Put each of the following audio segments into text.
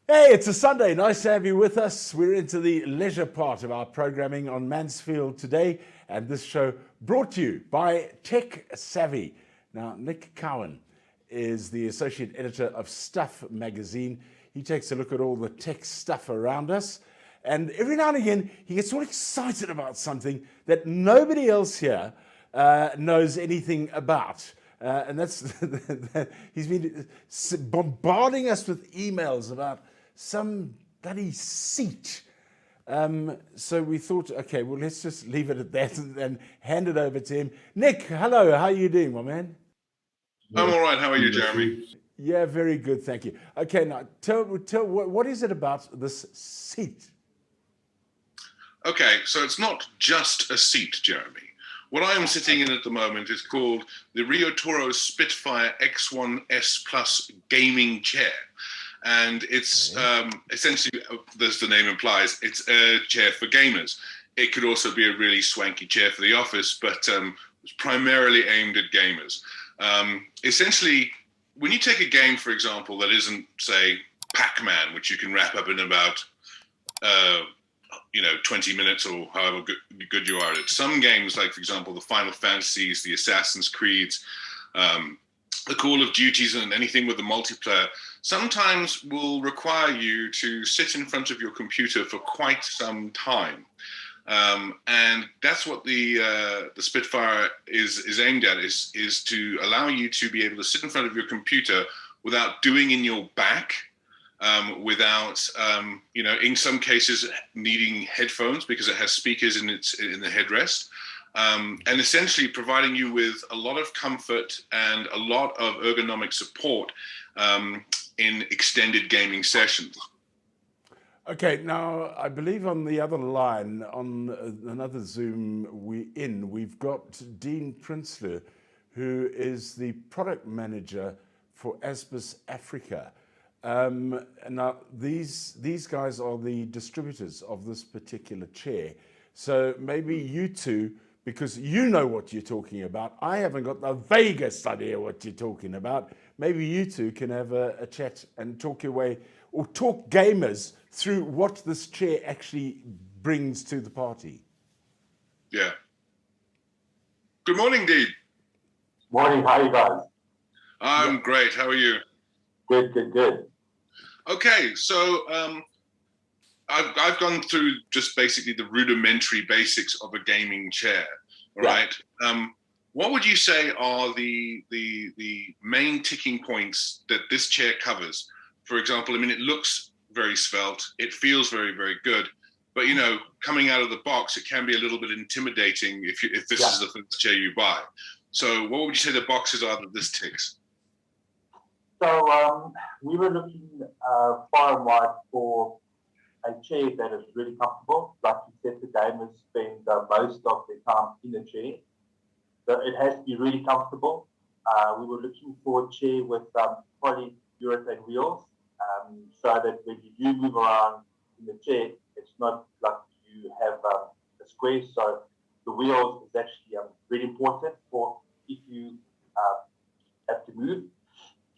Hey, it's a Sunday. Nice to have you with us. We're into the leisure part of our programming on Mansfield today, and this show brought to you by Tech Savvy. Now, Nick Cowan is the associate editor of Stuff magazine. He takes a look at all the tech stuff around us, and every now and again, he gets all excited about something that nobody else here knows anything about. And that's he's been bombarding us with emails about some bloody seat. So we thought, okay, well, let's just leave it at that and hand it over to him. Nick, hello, how are you doing, my man? I'm all right. How are you, Jeremy? Yeah, very good, thank you. Okay, now tell what is it about this seat? Okay, so it's not just a seat, Jeremy. What I am sitting in at the moment is called the Rio Toro Spitfire X1S Plus gaming chair. And it's essentially, as the name implies, it's a chair for gamers. It could also be a really swanky chair for the office, but it's primarily aimed at gamers. Essentially, when you take a game, for example, that isn't, say, Pac-Man, which you can wrap up in about 20 minutes or however good you are at it. Some games, like, for example, the Final Fantasies, the Assassin's Creeds, the Call of Duties, and anything with the multiplayer, sometimes will require you to sit in front of your computer for quite some time. And that's what the Spitfire is aimed at, is to allow you to be able to sit in front of your computer without doing in your back, without in some cases needing headphones because it has speakers in the headrest, and essentially providing you with a lot of comfort and a lot of ergonomic support in extended gaming sessions. Okay, now I believe on the other line, on another Zoom we've got Dean Prinsloo, who is the product manager for Asbus Africa. Now these guys are the distributors of this particular chair. So maybe you two, because you know what you're talking about, I haven't got the vaguest idea what you're talking about. Maybe you two can have a chat and talk your way, or talk gamers through what this chair actually brings to the party. Yeah. Good morning, Dean. Morning, how are you guys? I'm great. How are you? Good. Okay, so I've gone through just basically the rudimentary basics of a gaming chair. All right. What would you say are the main ticking points that this chair covers? For example, I mean, it looks very svelte. It feels very, very good. But, coming out of the box, it can be a little bit intimidating if this is the first chair you buy. So what would you say the boxes are that this ticks? So we were looking far and wide for a chair that is really comfortable. Like you said, the gamers spend most of their time in the chair. So it has to be really comfortable. We were looking for a chair with polyurethane wheels, so that when you do move around in the chair, it's not like you have a square. So the wheels is actually really important for if you have to move.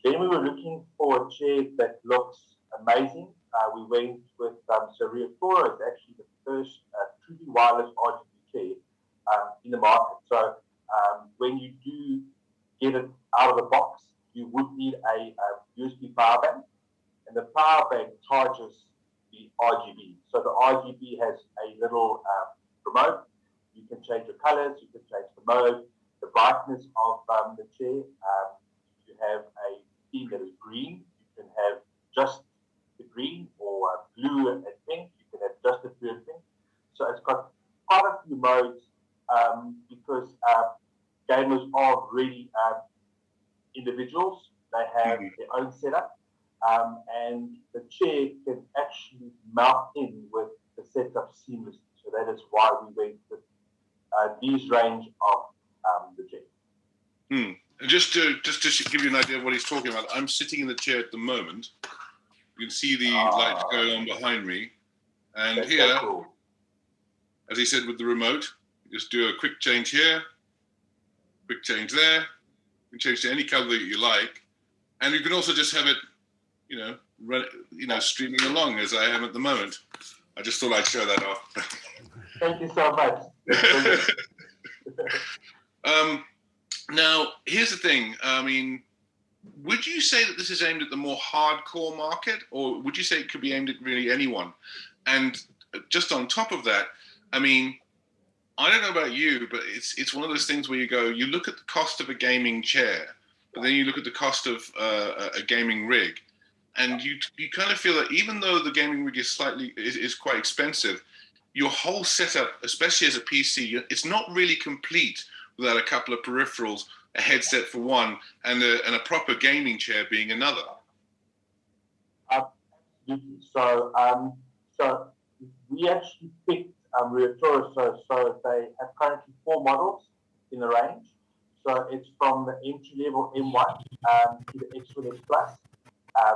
Then we were looking for a chair that looks amazing. We went with Rio Toro is actually the first truly wireless RGB chair in the market. So when you do get it out of the box, you would need a USB power bank, and the power bank charges the RGB. So the RGB has a little remote. You can change the colors, you can change the mode, the brightness of the chair. You have a theme that is green, you can have just the green, or blue and pink, you can have just the blue and pink. So it's got quite a few modes because gamers are really individuals. They have their own setup, and the chair can actually mount in with the setup seamlessly. So that is why we went with these range of the chair. Just to give you an idea of what he's talking about, I'm sitting in the chair at the moment. You can see the lights going on behind me. And That's here, cool. as he said, with the remote, you just do a quick change here, quick change there. You can change to any color that you like. And you can also just have it, streaming along as I am at the moment. I just thought I'd show that off. Thank you so much. Now, here's the thing. I mean, would you say that this is aimed at the more hardcore market, or would you say it could be aimed at really anyone? And just on top of that, I mean, I don't know about you, but it's one of those things where you look at the cost of a gaming chair, but then you look at the cost of a gaming rig, and you kind of feel that even though the gaming rig is quite expensive, your whole setup, especially as a PC, it's not really complete without a couple of peripherals, a headset for one, and a proper gaming chair being another. So we actually picked Reatoro, so they have currently 4 models in the range. So it's from the entry-level M1 to the X1S Plus.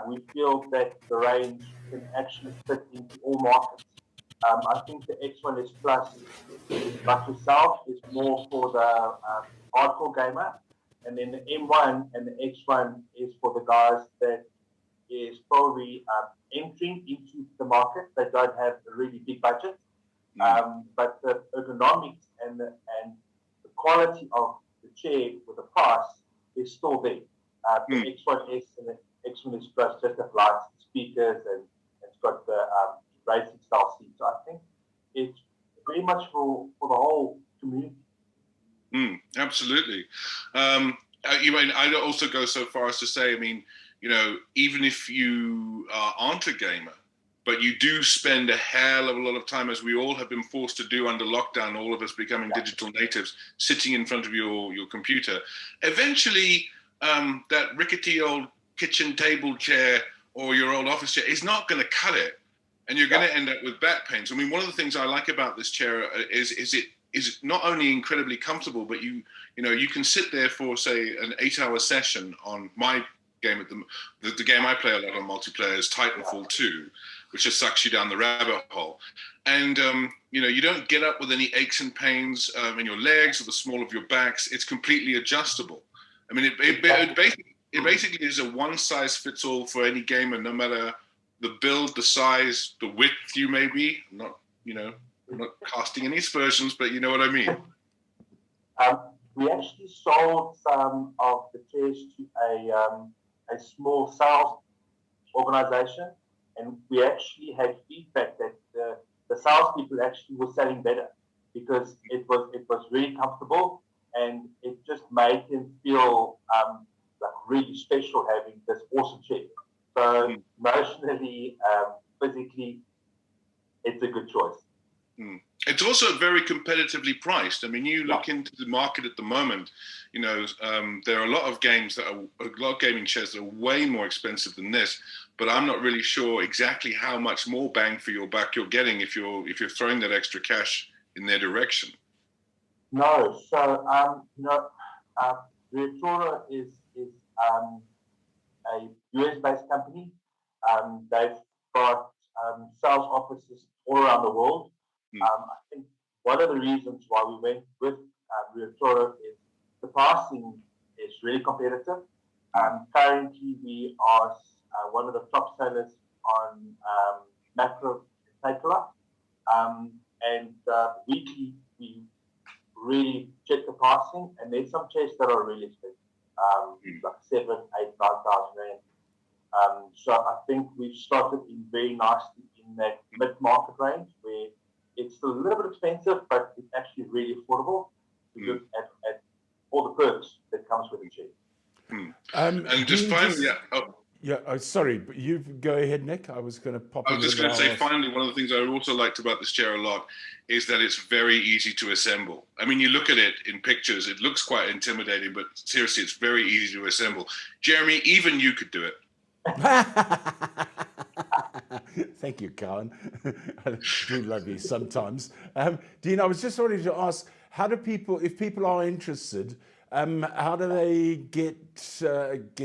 We feel that the range can actually fit into all markets. I think the X1S Plus, like yourself, is more for the hardcore gamer, and then the M1 and the X1 is for the guys that is probably entering into the market. They don't have a really big budget, but the ergonomics and the quality of the chair with the price is still there. The X1S and the X1S Plus just have lights, speakers, and it's got the racing style seats. So I think it's very much for the whole community. Absolutely. I'd also go so far as to say, I mean, even if you aren't a gamer, but you do spend a hell of a lot of time, as we all have been forced to do under lockdown, all of us becoming digital natives, sitting in front of your computer, eventually that rickety old kitchen table chair or your old office chair is not going to cut it. And you're going to end up with back pain. So, I mean, one of the things I like about this chair is not only incredibly comfortable, but you can sit there for, say, an 8-hour session on my game. The game I play a lot on multiplayer is Titanfall 2, which just sucks you down the rabbit hole. And, you don't get up with any aches and pains in your legs or the small of your backs. It's completely adjustable. I mean, it basically is a one-size-fits-all for any gamer, no matter the build, the size, the width you may be. I'm not casting any aspersions, but you know what I mean. We actually sold some of the chairs to a small sales organization, and we actually had feedback that the salespeople actually were selling better because it was really comfortable, and it just made them feel like really special having this awesome chair. So emotionally, physically, it's a good choice. It's also very competitively priced. I mean, you look into the market at the moment. There are a lot of gaming chairs that are way more expensive than this. But I'm not really sure exactly how much more bang for your buck you're getting if you're throwing that extra cash in their direction. No, so Reatoro is a US-based company. They've got sales offices all around the world. I think one of the reasons why we went with Reatoro is the pricing is really competitive. Currently, we are one of the top sellers on Macro and Takeover. And weekly, we really check the pricing, and there's some chairs that are really expensive, like 7,000, 8,000, 9,000 rand. So I think we've started in very nicely in that mid-market range where it's still a little bit expensive, but it's actually really affordable to look at all the perks that comes with the chair. And just finally, sorry, but you go ahead, Nick. I was going to pop in. I was just going to say, finally, one of the things I also liked about this chair a lot is that it's very easy to assemble. I mean, you look at it in pictures, it looks quite intimidating, but seriously, it's very easy to assemble. Jeremy, even you could do it. Thank you, Cowan. I do love you sometimes. Dean, I was just wanting to ask, how do people, if people are interested, how do they get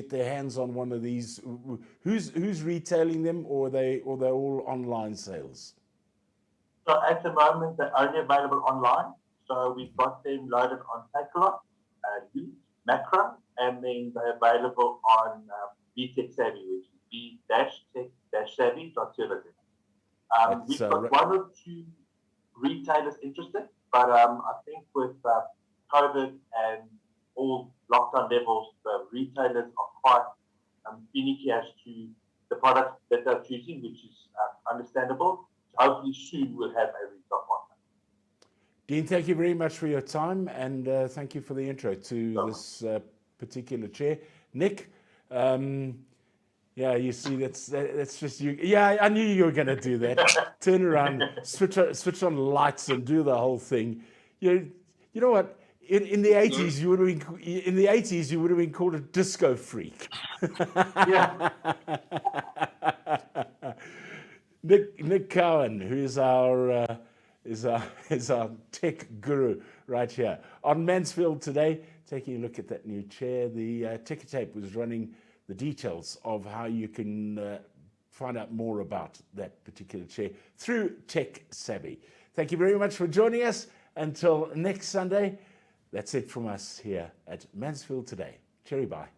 their hands on one of these? Who's retailing them, or they're all online sales? So at the moment, they're only available online. So we've got them loaded on Takealot, Macro, and then they're available on VTech Savvy, which is be-tech-savvy.co.za. We've That's got one or two retailers interested, but I think with COVID and all lockdown levels, the retailers are quite finicky as to the product that they're choosing, which is understandable. So hopefully soon we'll have a retail partner. Dean, thank you very much for your time, and thank you for the intro to this particular chair. Nick, yeah, you see, that's just you. Yeah, I knew you were going to do that. Turn around, switch on lights, and do the whole thing. You know what? In the 80s, you would have been called a disco freak. Yeah. Nick Cowan, who is our tech guru right here on Mansfield today, taking a look at that new chair. The ticker tape was running the details of how you can find out more about that particular chair through Tech Savvy. Thank you very much for joining us. Until next Sunday, that's it from us here at Mansfield Today. Cherry bye.